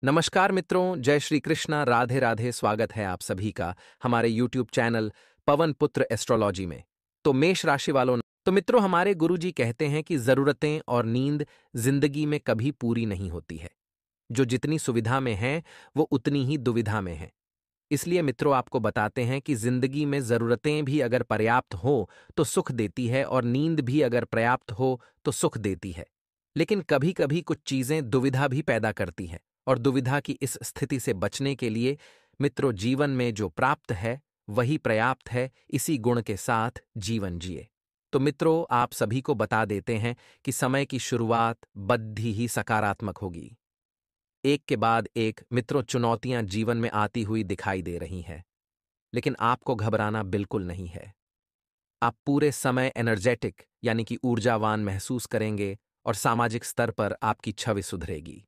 नमस्कार मित्रों, जय श्री कृष्णा, राधे राधे। स्वागत है आप सभी का हमारे यूट्यूब चैनल पवन पुत्र एस्ट्रोलॉजी में। तो मेष राशि वालों, तो मित्रों, हमारे गुरुजी कहते हैं कि जरूरतें और नींद जिंदगी में कभी पूरी नहीं होती है। जो जितनी सुविधा में है वो उतनी ही दुविधा में है। इसलिए मित्रों, आपको बताते हैं कि जिंदगी में जरूरतें भी अगर पर्याप्त हो तो सुख देती है, और नींद भी अगर पर्याप्त हो तो सुख देती है। लेकिन कभी कभी कुछ चीजें दुविधा भी पैदा करती हैं, और दुविधा की इस स्थिति से बचने के लिए मित्रों, जीवन में जो प्राप्त है वही पर्याप्त है। इसी गुण के साथ जीवन जिए। तो मित्रों, आप सभी को बता देते हैं कि समय की शुरुआत बद्धी ही सकारात्मक होगी। एक के बाद एक मित्रों, चुनौतियां जीवन में आती हुई दिखाई दे रही हैं, लेकिन आपको घबराना बिल्कुल नहीं है। आप पूरे समय एनर्जेटिक यानी कि ऊर्जावान महसूस करेंगे, और सामाजिक स्तर पर आपकी छवि सुधरेगी।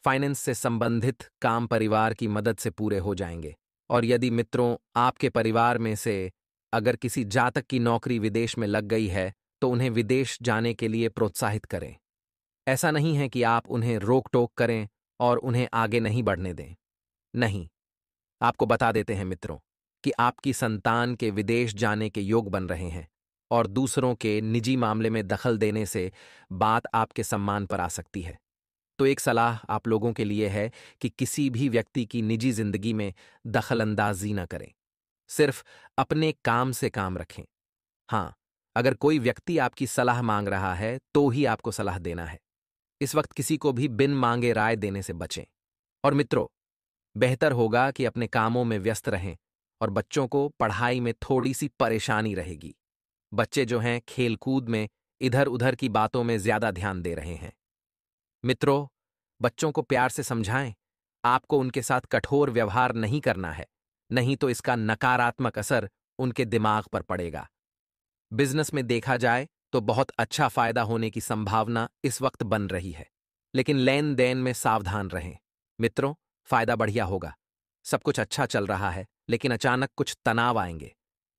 फाइनेंस से संबंधित काम परिवार की मदद से पूरे हो जाएंगे। और यदि मित्रों, आपके परिवार में से अगर किसी जातक की नौकरी विदेश में लग गई है तो उन्हें विदेश जाने के लिए प्रोत्साहित करें। ऐसा नहीं है कि आप उन्हें रोक टोक करें और उन्हें आगे नहीं बढ़ने दें। नहीं, आपको बता देते हैं मित्रों कि आपकी संतान के विदेश जाने के योग बन रहे हैं, और दूसरों के निजी मामले में दखल देने से बात आपके सम्मान पर आ सकती है। तो एक सलाह आप लोगों के लिए है कि किसी भी व्यक्ति की निजी जिंदगी में दखल अंदाजी न करें। सिर्फ अपने काम से काम रखें। हाँ, अगर कोई व्यक्ति आपकी सलाह मांग रहा है तो ही आपको सलाह देना है। इस वक्त किसी को भी बिन मांगे राय देने से बचें। और मित्रों, बेहतर होगा कि अपने कामों में व्यस्त रहें, और बच्चों को पढ़ाई में थोड़ी सी परेशानी रहेगी। बच्चे जो हैं खेलकूद में इधर उधर की बातों में ज्यादा ध्यान दे रहे हैं। मित्रों, बच्चों को प्यार से समझाएं। आपको उनके साथ कठोर व्यवहार नहीं करना है, नहीं तो इसका नकारात्मक असर उनके दिमाग पर पड़ेगा। बिजनेस में देखा जाए तो बहुत अच्छा फायदा होने की संभावना इस वक्त बन रही है, लेकिन लेन देन में सावधान रहें। मित्रों, फायदा बढ़िया होगा, सब कुछ अच्छा चल रहा है, लेकिन अचानक कुछ तनाव आएंगे।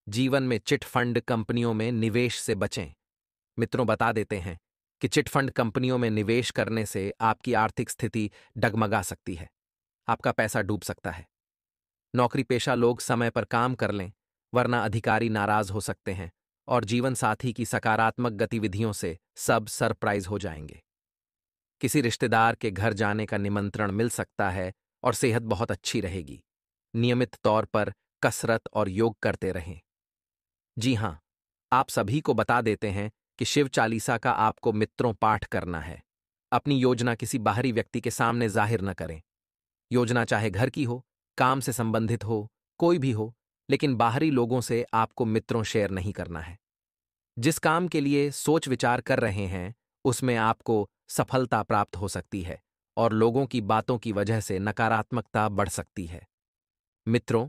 जीवन में चिट फंड कंपनियों में निवेश से बचें। मित्रों, बता देते हैं कि चिट फंड कंपनियों में निवेश करने से आपकी आर्थिक स्थिति डगमगा सकती है, आपका पैसा डूब सकता है। नौकरी पेशा लोग समय पर काम कर लें, वरना अधिकारी नाराज हो सकते हैं, और जीवन साथी की सकारात्मक गतिविधियों से सब सरप्राइज हो जाएंगे। किसी रिश्तेदार के घर जाने का निमंत्रण मिल सकता है, और सेहत बहुत अच्छी रहेगी। नियमित तौर पर कसरत और योग करते रहें। जी हां, आप सभी को बता देते हैं कि शिव चालीसा का आपको मित्रों पाठ करना है। अपनी योजना किसी बाहरी व्यक्ति के सामने जाहिर न करें। योजना चाहे घर की हो, काम से संबंधित हो, कोई भी हो, लेकिन बाहरी लोगों से आपको मित्रों शेयर नहीं करना है। जिस काम के लिए सोच विचार कर रहे हैं उसमें आपको सफलता प्राप्त हो सकती है, और लोगों की बातों की वजह से नकारात्मकता बढ़ सकती है। मित्रों,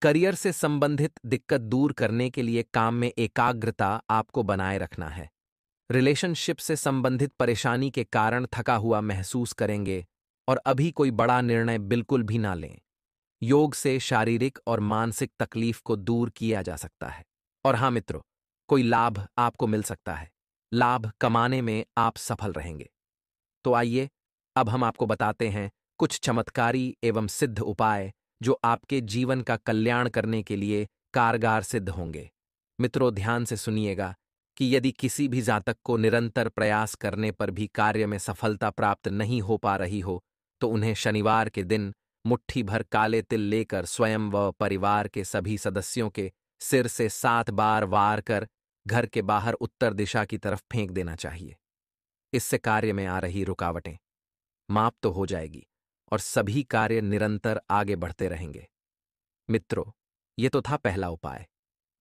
करियर से संबंधित दिक्कत दूर करने के लिए काम में एकाग्रता आपको बनाए रखना है। रिलेशनशिप से संबंधित परेशानी के कारण थका हुआ महसूस करेंगे, और अभी कोई बड़ा निर्णय बिल्कुल भी ना लें। योग से शारीरिक और मानसिक तकलीफ को दूर किया जा सकता है। और हाँ मित्रों, कोई लाभ आपको मिल सकता है। लाभ कमाने में आप सफल रहेंगे। तो आइए, अब हम आपको बताते हैं कुछ चमत्कारी एवं सिद्ध उपाय जो आपके जीवन का कल्याण करने के लिए कारगर सिद्ध होंगे। मित्रों, ध्यान से सुनिएगा कि यदि किसी भी जातक को निरंतर प्रयास करने पर भी कार्य में सफलता प्राप्त नहीं हो पा रही हो, तो उन्हें शनिवार के दिन मुट्ठी भर काले तिल लेकर स्वयं व परिवार के सभी सदस्यों के सिर से 7 बार वार कर घर के बाहर उत्तर दिशा की तरफ फेंक देना चाहिए। इससे कार्य में आ रही रुकावटें माप तो हो जाएगी, और सभी कार्य निरंतर आगे बढ़ते रहेंगे। मित्रों, ये तो था पहला उपाय।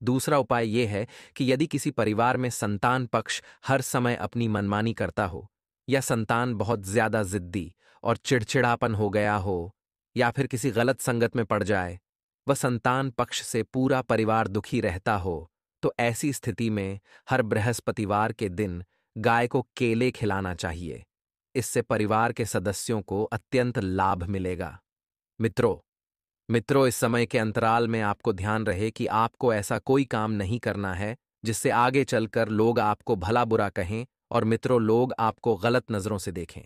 दूसरा उपाय यह है कि यदि किसी परिवार में संतान पक्ष हर समय अपनी मनमानी करता हो, या संतान बहुत ज्यादा जिद्दी और चिड़चिड़ापन हो गया हो, या फिर किसी गलत संगत में पड़ जाए, वह संतान पक्ष से पूरा परिवार दुखी रहता हो, तो ऐसी स्थिति में हर बृहस्पतिवार के दिन गाय को केले खिलाना चाहिए। इससे परिवार के सदस्यों को अत्यंत लाभ मिलेगा। मित्रों मित्रों, इस समय के अंतराल में आपको ध्यान रहे कि आपको ऐसा कोई काम नहीं करना है जिससे आगे चलकर लोग आपको भला बुरा कहें, और मित्रों, लोग आपको गलत नजरों से देखें।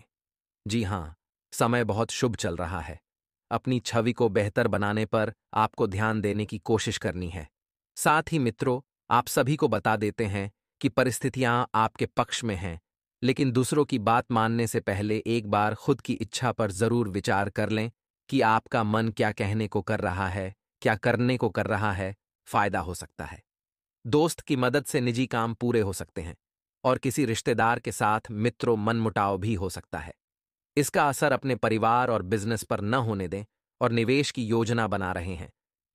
जी हां, समय बहुत शुभ चल रहा है। अपनी छवि को बेहतर बनाने पर आपको ध्यान देने की कोशिश करनी है। साथ ही मित्रों, आप सभी को बता देते हैं कि परिस्थितियां आपके पक्ष में हैं, लेकिन दूसरों की बात मानने से पहले एक बार खुद की इच्छा पर जरूर विचार कर लें कि आपका मन क्या कहने को कर रहा है, क्या करने को कर रहा है। फायदा हो सकता है। दोस्त की मदद से निजी काम पूरे हो सकते हैं और किसी रिश्तेदार के साथ मित्रों मनमुटाव भी हो सकता है। इसका असर अपने परिवार और बिजनेस पर न होने दें और निवेश की योजना बना रहे हैं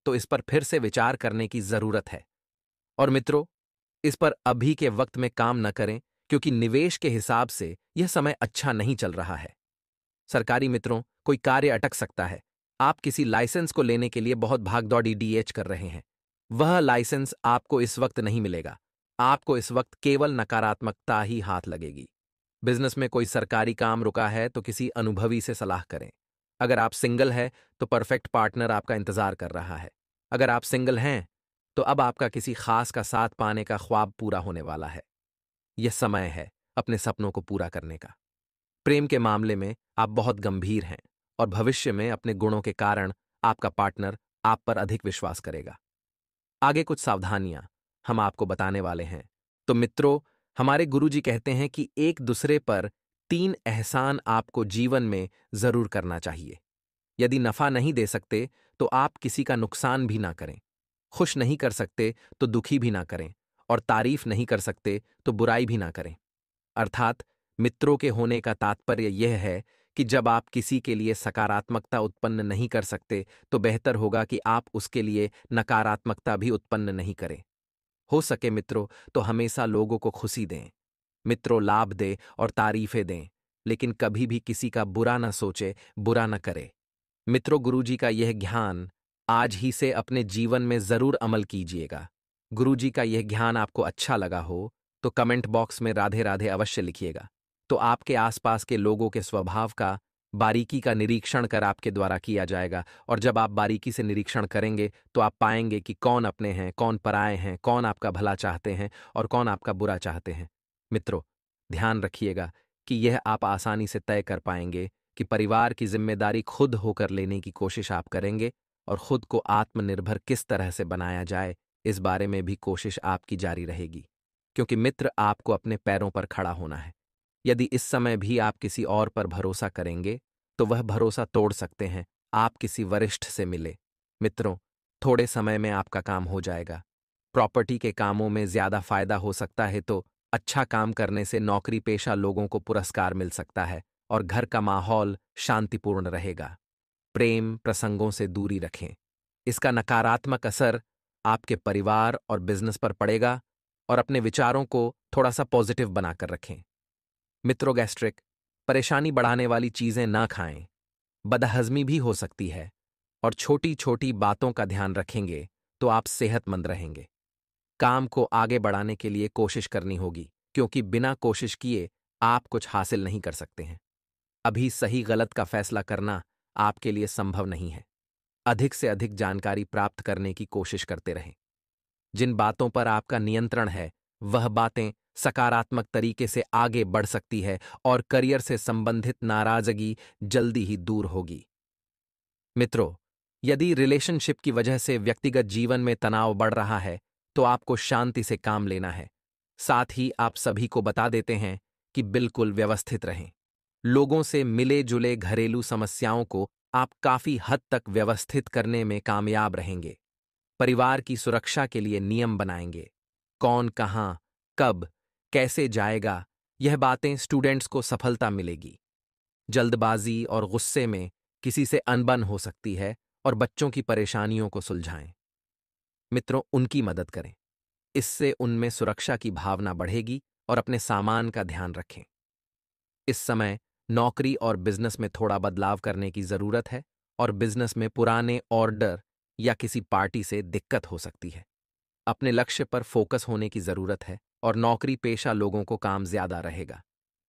तो इस पर फिर से विचार करने की जरूरत है। और मित्रों, इस पर अभी के वक्त में काम न करें क्योंकि निवेश के हिसाब से यह समय अच्छा नहीं चल रहा है। सरकारी मित्रों, कोई कार्य अटक सकता है। आप किसी लाइसेंस को लेने के लिए बहुत भागदौड़ी डीएच कर रहे हैं। वह लाइसेंस आपको इस वक्त नहीं मिलेगा। आपको इस वक्त केवल नकारात्मकता ही हाथ लगेगी। बिजनेस में कोई सरकारी काम रुका है तो किसी अनुभवी से सलाह करें। अगर आप सिंगल हैं तो परफेक्ट पार्टनर आपका इंतजार कर रहा है। अगर आप सिंगल हैं तो अब आपका किसी खास का साथ पाने का ख्वाब पूरा होने वाला है। यह समय है अपने सपनों को पूरा करने का। प्रेम के मामले में आप बहुत गंभीर हैं और भविष्य में अपने गुणों के कारण आपका पार्टनर आप पर अधिक विश्वास करेगा। आगे कुछ सावधानियां हम आपको बताने वाले हैं। तो मित्रों, हमारे गुरुजी कहते हैं कि एक दूसरे पर 3 एहसान आपको जीवन में जरूर करना चाहिए। यदि नफा नहीं दे सकते तो आप किसी का नुकसान भी ना करें। खुश नहीं कर सकते तो दुखी भी ना करें और तारीफ नहीं कर सकते तो बुराई भी ना करें। अर्थात मित्रों के होने का तात्पर्य यह है कि जब आप किसी के लिए सकारात्मकता उत्पन्न नहीं कर सकते तो बेहतर होगा कि आप उसके लिए नकारात्मकता भी उत्पन्न नहीं करें। हो सके मित्रों तो हमेशा लोगों को खुशी दें। मित्रों, लाभ दें और तारीफें दें, लेकिन कभी भी किसी का बुरा न सोचे, बुरा न करे। मित्रों, गुरुजी का यह ज्ञान आज ही से अपने जीवन में जरूर अमल कीजिएगा। गुरुजी का यह ज्ञान आपको अच्छा लगा हो तो कमेंट बॉक्स में राधे राधे अवश्य लिखिएगा। तो आपके आसपास के लोगों के स्वभाव का बारीकी का निरीक्षण कर आपके द्वारा किया जाएगा और जब आप बारीकी से निरीक्षण करेंगे तो आप पाएंगे कि कौन अपने हैं, कौन पराए हैं, कौन आपका भला चाहते हैं और कौन आपका बुरा चाहते हैं। मित्रों, ध्यान रखिएगा कि यह आप आसानी से तय कर पाएंगे कि परिवार की जिम्मेदारी खुद होकर लेने की कोशिश आप करेंगे और खुद को आत्मनिर्भर किस तरह से बनाया जाए इस बारे में भी कोशिश आपकी जारी रहेगी, क्योंकि मित्र आपको अपने पैरों पर खड़ा होना है। यदि इस समय भी आप किसी और पर भरोसा करेंगे तो वह भरोसा तोड़ सकते हैं। आप किसी वरिष्ठ से मिले। मित्रों, थोड़े समय में आपका काम हो जाएगा। प्रॉपर्टी के कामों में ज्यादा फायदा हो सकता है तो अच्छा काम करने से नौकरी पेशा लोगों को पुरस्कार मिल सकता है और घर का माहौल शांतिपूर्ण रहेगा। प्रेम प्रसंगों से दूरी रखें। इसका नकारात्मक असर आपके परिवार और बिजनेस पर पड़ेगा और अपने विचारों को थोड़ा सा पॉजिटिव बनाकर रखें। मित्रों, गैस्ट्रिक परेशानी बढ़ाने वाली चीजें ना खाएं। बदहजमी भी हो सकती है और छोटी छोटी बातों का ध्यान रखेंगे तो आप सेहतमंद रहेंगे। काम को आगे बढ़ाने के लिए कोशिश करनी होगी क्योंकि बिना कोशिश किए आप कुछ हासिल नहीं कर सकते हैं। अभी सही गलत का फैसला करना आपके लिए संभव नहीं है। अधिक से अधिक जानकारी प्राप्त करने की कोशिश करते रहें। जिन बातों पर आपका नियंत्रण है वह बातें सकारात्मक तरीके से आगे बढ़ सकती है और करियर से संबंधित नाराजगी जल्दी ही दूर होगी। मित्रों, यदि रिलेशनशिप की वजह से व्यक्तिगत जीवन में तनाव बढ़ रहा है तो आपको शांति से काम लेना है। साथ ही आप सभी को बता देते हैं कि बिल्कुल व्यवस्थित रहें। लोगों से मिले जुले घरेलू समस्याओं को आप काफी हद तक व्यवस्थित करने में कामयाब रहेंगे। परिवार की सुरक्षा के लिए नियम बनाएंगे। कौन कहां, कब, कैसे जाएगा, यह बातें स्टूडेंट्स को सफलता मिलेगी। जल्दबाजी और गुस्से में किसी से अनबन हो सकती है और बच्चों की परेशानियों को सुलझाएं। मित्रों, उनकी मदद करें। इससे उनमें सुरक्षा की भावना बढ़ेगी और अपने सामान का ध्यान रखें। इस समय नौकरी और बिजनेस में थोड़ा बदलाव करने की जरूरत है और बिजनेस में पुराने ऑर्डर या किसी पार्टी से दिक्कत हो सकती है। अपने लक्ष्य पर फोकस होने की जरूरत है और नौकरी पेशा लोगों को काम ज्यादा रहेगा,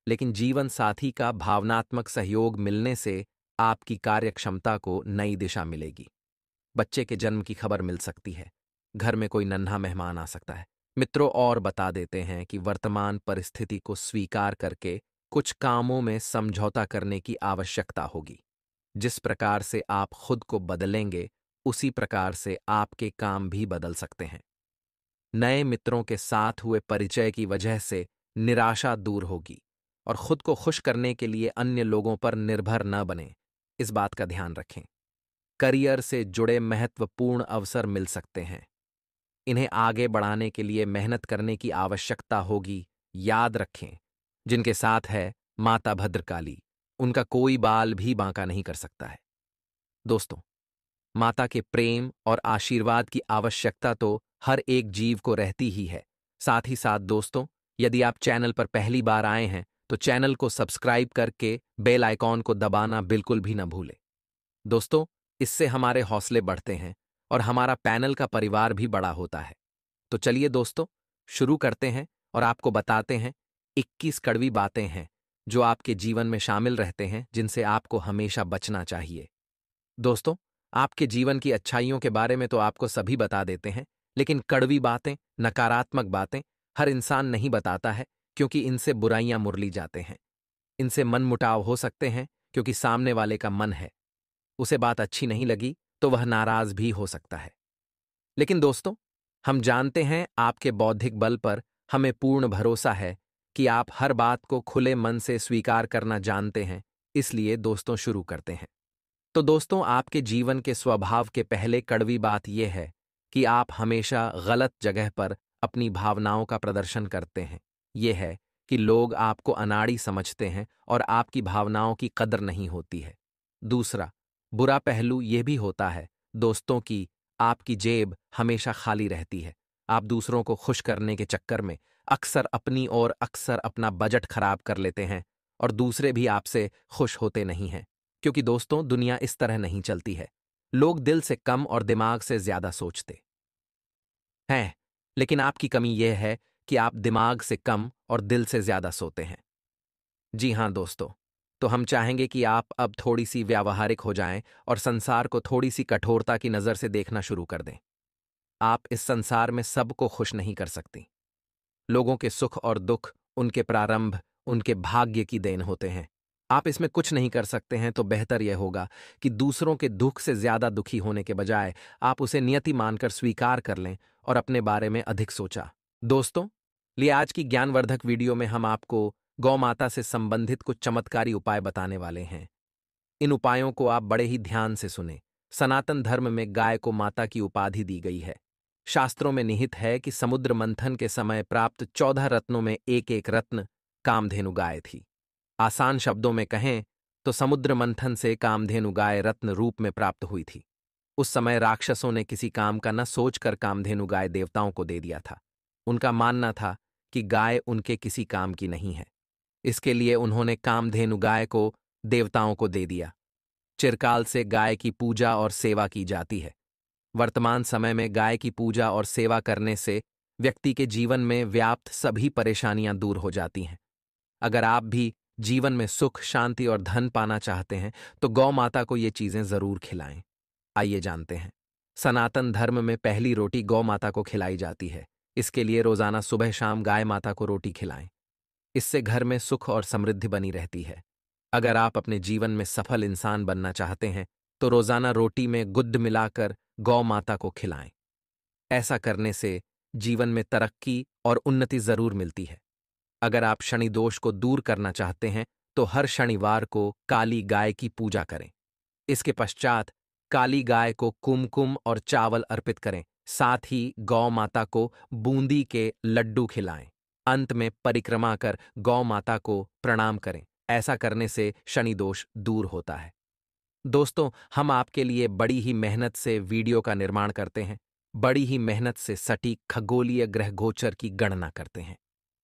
लेकिन जीवन साथी का भावनात्मक सहयोग मिलने से आपकी कार्यक्षमता को नई दिशा मिलेगी। बच्चे के जन्म की खबर मिल सकती है। घर में कोई नन्हा मेहमान आ सकता है। मित्रों, और बता देते हैं कि वर्तमान परिस्थिति को स्वीकार करके कुछ कामों में समझौता करने की आवश्यकता होगी। जिस प्रकार से आप खुद को बदलेंगे, उसी प्रकार से आपके काम भी बदल सकते हैं। नए मित्रों के साथ हुए परिचय की वजह से निराशा दूर होगी और खुद को खुश करने के लिए अन्य लोगों पर निर्भर न बने, इस बात का ध्यान रखें। करियर से जुड़े महत्वपूर्ण अवसर मिल सकते हैं। इन्हें आगे बढ़ाने के लिए मेहनत करने की आवश्यकता होगी। याद रखें, जिनके साथ है माता भद्रकाली, उनका कोई बाल भी बांका नहीं कर सकता है। दोस्तों, माता के प्रेम और आशीर्वाद की आवश्यकता तो हर एक जीव को रहती ही है। साथ ही साथ दोस्तों, यदि आप चैनल पर पहली बार आए हैं तो चैनल को सब्सक्राइब करके बेल आइकॉन को दबाना बिल्कुल भी न भूलें। दोस्तों, इससे हमारे हौसले बढ़ते हैं और हमारा पैनल का परिवार भी बड़ा होता है। तो चलिए दोस्तों, शुरू करते हैं और आपको बताते हैं 21 कड़वी बातें हैं जो आपके जीवन में शामिल रहते हैं, जिनसे आपको हमेशा बचना चाहिए। दोस्तों, आपके जीवन की अच्छाइयों के बारे में तो आपको सभी बता देते हैं, लेकिन कड़वी बातें, नकारात्मक बातें हर इंसान नहीं बताता है, क्योंकि इनसे बुराइयां मुरली जाते हैं। इनसे मनमुटाव हो सकते हैं, क्योंकि सामने वाले का मन है, उसे बात अच्छी नहीं लगी तो वह नाराज भी हो सकता है। लेकिन दोस्तों, हम जानते हैं आपके बौद्धिक बल पर हमें पूर्ण भरोसा है कि आप हर बात को खुले मन से स्वीकार करना जानते हैं। इसलिए दोस्तों, शुरू करते हैं। तो दोस्तों, आपके जीवन के स्वभाव के पहले कड़वी बात यह है कि आप हमेशा गलत जगह पर अपनी भावनाओं का प्रदर्शन करते हैं। यह है कि लोग आपको अनाड़ी समझते हैं और आपकी भावनाओं की कदर नहीं होती है। दूसरा बुरा पहलू यह भी होता है दोस्तों कि आपकी जेब हमेशा खाली रहती है। आप दूसरों को खुश करने के चक्कर में अक्सर अपना बजट खराब कर लेते हैं और दूसरे भी आपसे खुश होते नहीं हैं। क्योंकि दोस्तों, दुनिया इस तरह नहीं चलती है। लोग दिल से कम और दिमाग से ज्यादा सोचते हैं, लेकिन आपकी कमी यह है कि आप दिमाग से कम और दिल से ज्यादा सोते हैं। जी हाँ दोस्तों, तो हम चाहेंगे कि आप अब थोड़ी सी व्यावहारिक हो जाएं और संसार को थोड़ी सी कठोरता की नज़र से देखना शुरू कर दें। आप इस संसार में सबको खुश नहीं कर सकती। लोगों के सुख और दुख, उनके प्रारंभ, उनके भाग्य की देन होते हैं। आप इसमें कुछ नहीं कर सकते हैं, तो बेहतर यह होगा कि दूसरों के दुख से ज्यादा दुखी होने के बजाय आप उसे नियति मानकर स्वीकार कर लें और अपने बारे में अधिक सोचा। दोस्तों, लिए आज की ज्ञानवर्धक वीडियो में हम आपको गौ माता से संबंधित कुछ चमत्कारी उपाय बताने वाले हैं। इन उपायों को आप बड़े ही ध्यान से सुने। सनातन धर्म में गाय को माता की उपाधि दी गई है। शास्त्रों में निहित है कि समुद्र मंथन के समय प्राप्त 14 रत्नों में एक एक रत्न कामधेनु गाय थी। आसान शब्दों में कहें तो समुद्र मंथन से कामधेनु गाय रत्न रूप में प्राप्त हुई थी। उस समय राक्षसों ने किसी काम का न सोचकर कामधेनु गाय देवताओं को दे दिया था। उनका मानना था कि गाय उनके किसी काम की नहीं है, इसके लिए उन्होंने कामधेनु गाय को देवताओं को दे दिया। चिरकाल से गाय की पूजा और सेवा की जाती है। वर्तमान समय में गाय की पूजा और सेवा करने से व्यक्ति के जीवन में व्याप्त सभी परेशानियां दूर हो जाती हैं। अगर आप भी जीवन में सुख, शांति और धन पाना चाहते हैं तो गौ माता को ये चीजें जरूर खिलाएं। आइए जानते हैं। सनातन धर्म में पहली रोटी गौ माता को खिलाई जाती है। इसके लिए रोजाना सुबह शाम गाय माता को रोटी खिलाएं। इससे घर में सुख और समृद्धि बनी रहती है। अगर आप अपने जीवन में सफल इंसान बनना चाहते हैं तो रोजाना रोटी में गुद्ध मिलाकर गौ माता को खिलाएं। ऐसा करने से जीवन में तरक्की और उन्नति जरूर मिलती है। अगर आप शनि दोष को दूर करना चाहते हैं तो हर शनिवार को काली गाय की पूजा करें। इसके पश्चात काली गाय को कुमकुम और चावल अर्पित करें। साथ ही गौ माता को बूंदी के लड्डू खिलाएं। अंत में परिक्रमा कर गौ माता को प्रणाम करें। ऐसा करने से शनि दोष दूर होता है। दोस्तों, हम आपके लिए बड़ी ही मेहनत से वीडियो का निर्माण करते हैं। बड़ी ही मेहनत से सटीक खगोलीय ग्रह गोचर की गणना करते हैं।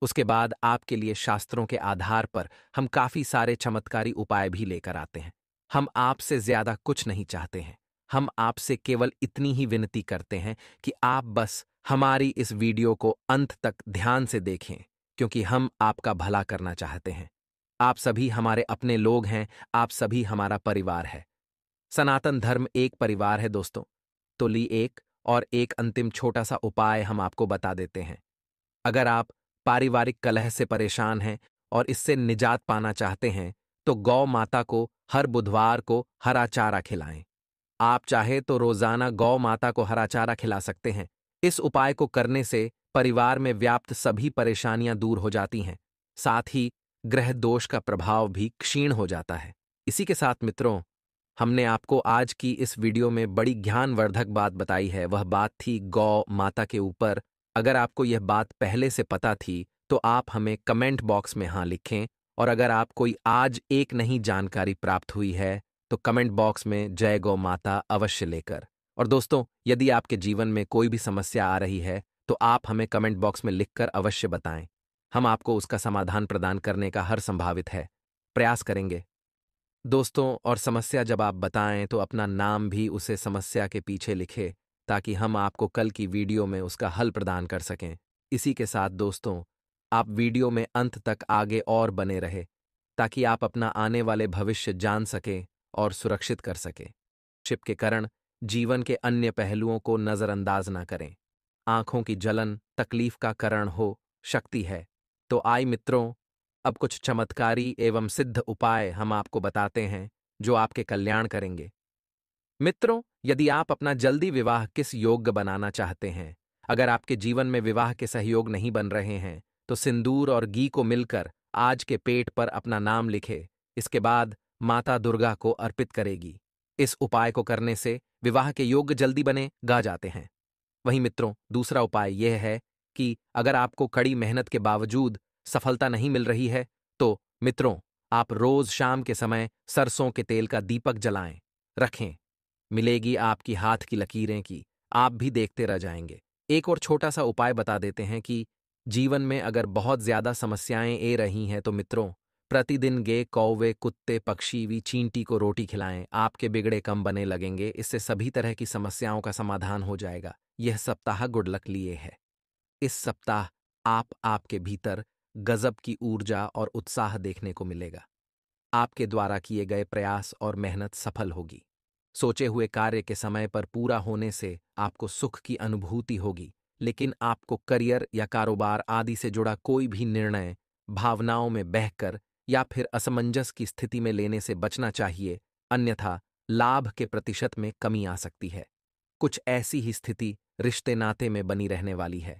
उसके बाद आपके लिए शास्त्रों के आधार पर हम काफी सारे चमत्कारी उपाय भी लेकर आते हैं। हम आपसे ज्यादा कुछ नहीं चाहते हैं। हम आपसे केवल इतनी ही विनती करते हैं कि आप बस हमारी इस वीडियो को अंत तक ध्यान से देखें, क्योंकि हम आपका भला करना चाहते हैं। आप सभी हमारे अपने लोग हैं। आप सभी हमारा परिवार है। सनातन धर्म एक परिवार है दोस्तों। तो ली एक अंतिम छोटा सा उपाय हम आपको बता देते हैं। अगर आप पारिवारिक कलह से परेशान हैं, और इससे निजात पाना चाहते हैं तो गौ माता को हर बुधवार को हरा चारा खिलाएं। आप चाहे तो रोजाना गौ माता को हरा चारा खिला सकते हैं। इस उपाय को करने से परिवार में व्याप्त सभी परेशानियां दूर हो जाती हैं। साथ ही ग्रह दोष का प्रभाव भी क्षीण हो जाता है। इसी के साथ मित्रों, हमने आपको आज की इस वीडियो में बड़ी ज्ञानवर्धक बात बताई है। वह बात थी गौ माता के ऊपर। अगर आपको यह बात पहले से पता थी तो आप हमें कमेंट बॉक्स में हाँ लिखें, और अगर आप कोई आज एक नई जानकारी प्राप्त हुई है तो कमेंट बॉक्स में जय गौ माता अवश्य लेकर। और दोस्तों, यदि आपके जीवन में कोई भी समस्या आ रही है तो आप हमें कमेंट बॉक्स में लिखकर अवश्य बताएं। हम आपको उसका समाधान प्रदान करने का हर संभावित है प्रयास करेंगे। दोस्तों, और समस्या जब आप बताएं तो अपना नाम भी उसे समस्या के पीछे लिखें ताकि हम आपको कल की वीडियो में उसका हल प्रदान कर सकें। इसी के साथ दोस्तों, आप वीडियो में अंत तक आगे और बने रहे ताकि आप अपना आने वाले भविष्य जान सकें और सुरक्षित कर सकें। शिप के कारण जीवन के अन्य पहलुओं को नजरअंदाज ना करें। आंखों की जलन तकलीफ का कारण हो सकती है। तो आइए मित्रों, अब कुछ चमत्कारी एवं सिद्ध उपाय हम आपको बताते हैं जो आपके कल्याण करेंगे। मित्रों, यदि आप अपना जल्दी विवाह किस योग्य बनाना चाहते हैं, अगर आपके जीवन में विवाह के सहयोग नहीं बन रहे हैं, तो सिंदूर और घी को मिलकर आज के पेट पर अपना नाम लिखे। इसके बाद माता दुर्गा को अर्पित करेगी। इस उपाय को करने से विवाह के योग्य जल्दी बने गा जाते हैं। वहीं मित्रों, दूसरा उपाय यह है कि अगर आपको कड़ी मेहनत के बावजूद सफलता नहीं मिल रही है तो मित्रों, आप रोज शाम के समय सरसों के तेल का दीपक जलाएं रखें। मिलेगी आपकी हाथ की लकीरें की आप भी देखते रह जाएंगे। एक और छोटा सा उपाय बता देते हैं कि जीवन में अगर बहुत ज्यादा समस्याएं ए रही हैं तो मित्रों, प्रतिदिन गे कौवे कुत्ते पक्षी वी चींटी को रोटी खिलाएं। आपके बिगड़े कम बने लगेंगे। इससे सभी तरह की समस्याओं का समाधान हो जाएगा। यह सप्ताह गुड लक लिए है। इस सप्ताह आपके भीतर गजब की ऊर्जा और उत्साह देखने को मिलेगा। आपके द्वारा किए गए प्रयास और मेहनत सफल होगी। सोचे हुए कार्य के समय पर पूरा होने से आपको सुख की अनुभूति होगी। लेकिन आपको करियर या कारोबार आदि से जुड़ा कोई भी निर्णय भावनाओं में बहकर या फिर असमंजस की स्थिति में लेने से बचना चाहिए, अन्यथा लाभ के प्रतिशत में कमी आ सकती है। कुछ ऐसी ही स्थिति रिश्ते नाते में बनी रहने वाली है।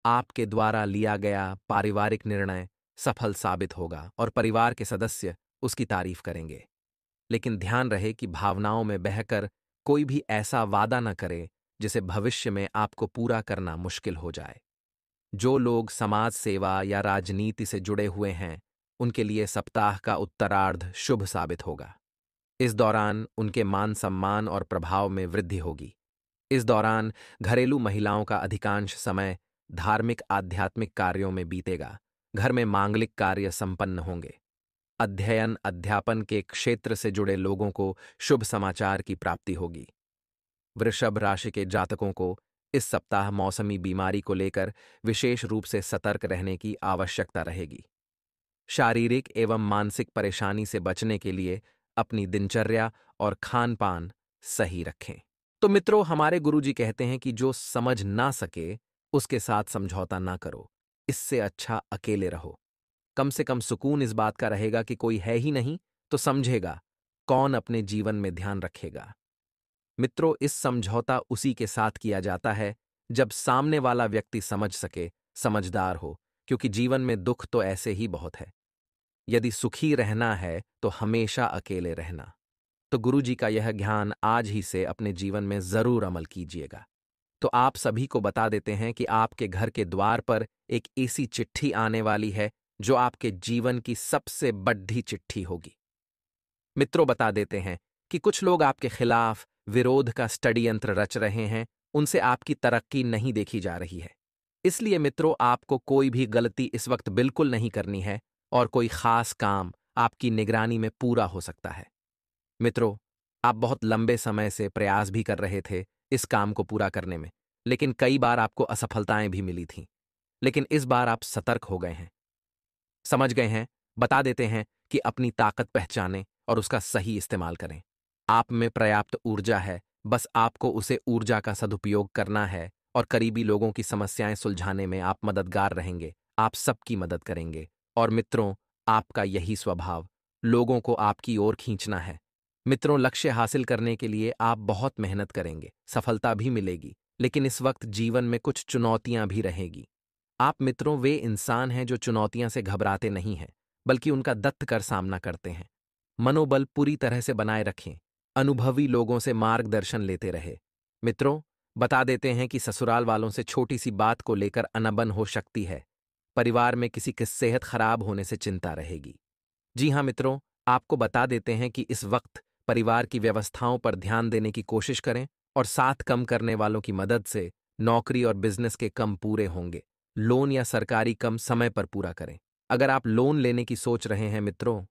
आपके द्वारा लिया गया पारिवारिक निर्णय सफल साबित होगा और परिवार के सदस्य उसकी तारीफ करेंगे। लेकिन ध्यान रहे कि भावनाओं में बहकर कोई भी ऐसा वादा न करे जिसे भविष्य में आपको पूरा करना मुश्किल हो जाए। जो लोग समाज सेवा या राजनीति से जुड़े हुए हैं, उनके लिए सप्ताह का उत्तरार्ध शुभ साबित होगा। इस दौरान उनके मान सम्मान और प्रभाव में वृद्धि होगी। इस दौरान घरेलू महिलाओं का अधिकांश समय धार्मिक आध्यात्मिक कार्यों में बीतेगा। घर में मांगलिक कार्य संपन्न होंगे। अध्ययन अध्यापन के क्षेत्र से जुड़े लोगों को शुभ समाचार की प्राप्ति होगी। वृषभ राशि के जातकों को इस सप्ताह मौसमी बीमारी को लेकर विशेष रूप से सतर्क रहने की आवश्यकता रहेगी। शारीरिक एवं मानसिक परेशानी से बचने के लिए अपनी दिनचर्या और खान पान सही रखें। तो मित्रों, हमारे गुरुजी कहते हैं कि जो समझ ना सके उसके साथ समझौता ना करो। इससे अच्छा अकेले रहो। कम से कम सुकून इस बात का रहेगा कि कोई है ही नहीं तो समझेगा कौन अपने जीवन में ध्यान रखेगा। मित्रों, इस समझौता उसी के साथ किया जाता है जब सामने वाला व्यक्ति समझ सके, समझदार हो, क्योंकि जीवन में दुख तो ऐसे ही बहुत है। यदि सुखी रहना है तो हमेशा अकेले रहना। तो गुरुजी का यह ज्ञान आज ही से अपने जीवन में जरूर अमल कीजिएगा। तो आप सभी को बता देते हैं कि आपके घर के द्वार पर एक ऐसी चिट्ठी आने वाली है जो आपके जीवन की सबसे बड़ी चिट्ठी होगी। मित्रों, बता देते हैं कि कुछ लोग आपके खिलाफ विरोध का षड्यंत्र रच रहे हैं। उनसे आपकी तरक्की नहीं देखी जा रही है। इसलिए मित्रों, आपको कोई भी गलती इस वक्त बिल्कुल नहीं करनी है और कोई खास काम आपकी निगरानी में पूरा हो सकता है। मित्रों, आप बहुत लंबे समय से प्रयास भी कर रहे थे इस काम को पूरा करने में, लेकिन कई बार आपको असफलताएं भी मिली थीं। लेकिन इस बार आप सतर्क हो गए हैं, समझ गए हैं। बता देते हैं कि अपनी ताकत पहचानें और उसका सही इस्तेमाल करें। आप में पर्याप्त ऊर्जा है, बस आपको उसे ऊर्जा का सदुपयोग करना है और करीबी लोगों की समस्याएं सुलझाने में आप मददगार रहेंगे। आप सबकी मदद करेंगे और मित्रों, आपका यही स्वभाव लोगों को आपकी ओर खींचना है। मित्रों, लक्ष्य हासिल करने के लिए आप बहुत मेहनत करेंगे, सफलता भी मिलेगी, लेकिन इस वक्त जीवन में कुछ चुनौतियां भी रहेगी। आप मित्रों वे इंसान हैं जो चुनौतियां से घबराते नहीं हैं, बल्कि उनका डट कर सामना करते हैं। मनोबल पूरी तरह से बनाए रखें, अनुभवी लोगों से मार्गदर्शन लेते रहे। मित्रों, बता देते हैं कि ससुराल वालों से छोटी सी बात को लेकर अनबन हो सकती है। परिवार में किसी की सेहत खराब होने से चिंता रहेगी। जी हाँ मित्रों, आपको बता देते हैं कि इस वक्त परिवार की व्यवस्थाओं पर ध्यान देने की कोशिश करें और साथ कम करने वालों की मदद से नौकरी और बिजनेस के कम पूरे होंगे। लोन या सरकारी कम समय पर पूरा करें। अगर आप लोन लेने की सोच रहे हैं मित्रों,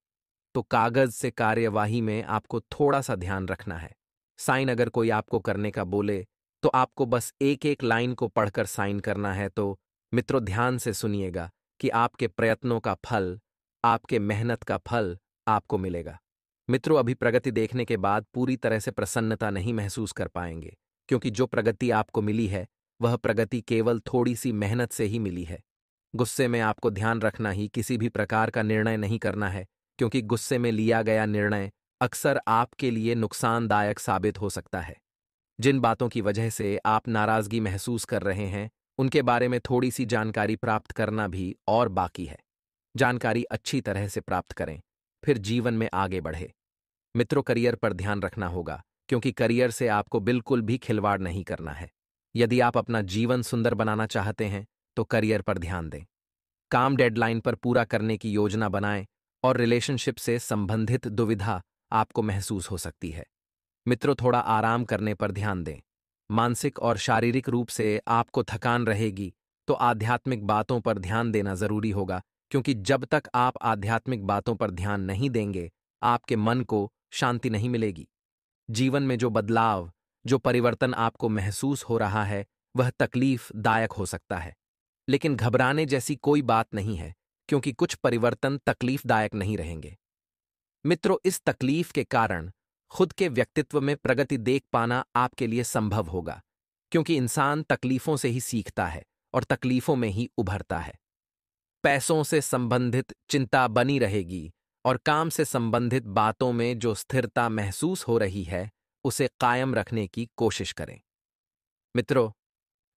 तो कागज से कार्यवाही में आपको थोड़ा सा ध्यान रखना है। साइन अगर कोई आपको करने का बोले, तो आपको बस एक एक लाइन को पढ़कर साइन करना है। तो मित्रों, ध्यान से सुनिएगा कि आपके प्रयत्नों का फल, आपके मेहनत का फल आपको मिलेगा। मित्रों, अभी प्रगति देखने के बाद पूरी तरह से प्रसन्नता नहीं महसूस कर पाएंगे, क्योंकि जो प्रगति आपको मिली है, वह प्रगति केवल थोड़ी सी मेहनत से ही मिली है। गुस्से में आपको ध्यान रखना ही किसी भी प्रकार का निर्णय नहीं करना है, क्योंकि गुस्से में लिया गया निर्णय अक्सर आपके लिए नुकसानदायक साबित हो सकता है। जिन बातों की वजह से आप नाराजगी महसूस कर रहे हैं, उनके बारे में थोड़ी सी जानकारी प्राप्त करना भी और बाकी है। जानकारी अच्छी तरह से प्राप्त करें, फिर जीवन में आगे बढ़े। मित्रों, करियर पर ध्यान रखना होगा, क्योंकि करियर से आपको बिल्कुल भी खिलवाड़ नहीं करना है। यदि आप अपना जीवन सुंदर बनाना चाहते हैं, तो करियर पर ध्यान दें। काम डेडलाइन पर पूरा करने की योजना बनाएं और रिलेशनशिप से संबंधित दुविधा आपको महसूस हो सकती है। मित्रों, थोड़ा आराम करने पर ध्यान दें। मानसिक और शारीरिक रूप से आपको थकान रहेगी, तो आध्यात्मिक बातों पर ध्यान देना जरूरी होगा, क्योंकि जब तक आप आध्यात्मिक बातों पर ध्यान नहीं देंगे, आपके मन को शांति नहीं मिलेगी। जीवन में जो बदलाव, जो परिवर्तन आपको महसूस हो रहा है, वह तकलीफदायक हो सकता है, लेकिन घबराने जैसी कोई बात नहीं है, क्योंकि कुछ परिवर्तन तकलीफदायक नहीं रहेंगे। मित्रों, इस तकलीफ के कारण खुद के व्यक्तित्व में प्रगति देख पाना आपके लिए संभव होगा, क्योंकि इंसान तकलीफों से ही सीखता है और तकलीफों में ही उभरता है। पैसों से संबंधित चिंता बनी रहेगी और काम से संबंधित बातों में जो स्थिरता महसूस हो रही है, उसे कायम रखने की कोशिश करें। मित्रों,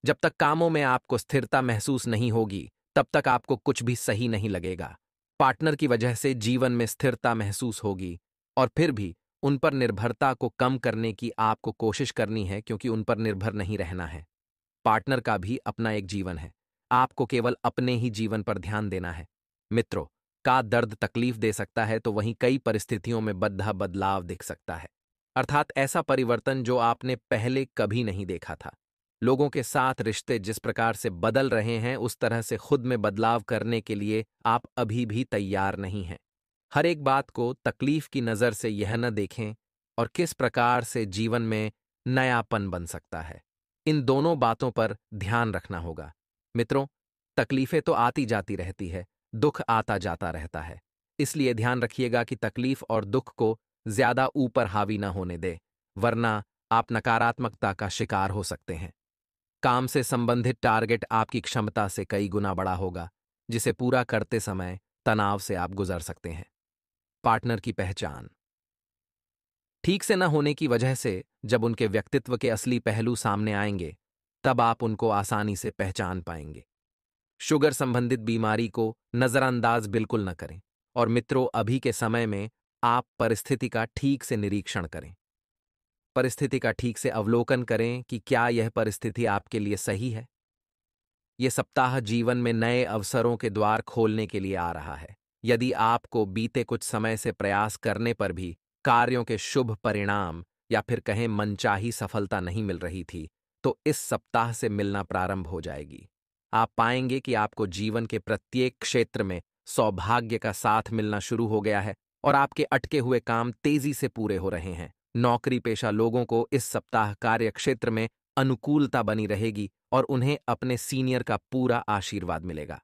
जब तक कामों में आपको स्थिरता महसूस नहीं होगी, तब तक आपको कुछ भी सही नहीं लगेगा। पार्टनर की वजह से जीवन में स्थिरता महसूस होगी, और फिर भी उन पर निर्भरता को कम करने की आपको कोशिश करनी है, क्योंकि उन पर निर्भर नहीं रहना है। पार्टनर का भी अपना एक जीवन है, आपको केवल अपने ही जीवन पर ध्यान देना है। मित्रों, का दर्द तकलीफ दे सकता है, तो वहीं कई परिस्थितियों में बद्धा बदलाव दिख सकता है, अर्थात ऐसा परिवर्तन जो आपने पहले कभी नहीं देखा था। लोगों के साथ रिश्ते जिस प्रकार से बदल रहे हैं, उस तरह से खुद में बदलाव करने के लिए आप अभी भी तैयार नहीं हैं। हर एक बात को तकलीफ की नज़र से यह न देखें और किस प्रकार से जीवन में नयापन बन सकता है, इन दोनों बातों पर ध्यान रखना होगा। मित्रों, तकलीफें तो आती जाती रहती है, दुख आता जाता रहता है, इसलिए ध्यान रखिएगा कि तकलीफ और दुख को ज्यादा ऊपर हावी न होने दे, वरना आप नकारात्मकता का शिकार हो सकते हैं। काम से संबंधित टारगेट आपकी क्षमता से कई गुना बड़ा होगा, जिसे पूरा करते समय तनाव से आप गुजर सकते हैं। पार्टनर की पहचान ठीक से न होने की वजह से जब उनके व्यक्तित्व के असली पहलू सामने आएंगे, तब आप उनको आसानी से पहचान पाएंगे। शुगर संबंधित बीमारी को नजरअंदाज बिल्कुल न करें, और मित्रों, अभी के समय में आप परिस्थिति का ठीक से निरीक्षण करें। परिस्थिति का ठीक से अवलोकन करें कि क्या यह परिस्थिति आपके लिए सही है। यह सप्ताह जीवन में नए अवसरों के द्वार खोलने के लिए आ रहा है। यदि आपको बीते कुछ समय से प्रयास करने पर भी कार्यों के शुभ परिणाम या फिर कहें मनचाही सफलता नहीं मिल रही थी, तो इस सप्ताह से मिलना प्रारंभ हो जाएगी। आप पाएंगे कि आपको जीवन के प्रत्येक क्षेत्र में सौभाग्य का साथ मिलना शुरू हो गया है और आपके अटके हुए काम तेजी से पूरे हो रहे हैं। नौकरी पेशा लोगों को इस सप्ताह कार्य क्षेत्र में अनुकूलता बनी रहेगी और उन्हें अपने सीनियर का पूरा आशीर्वाद मिलेगा।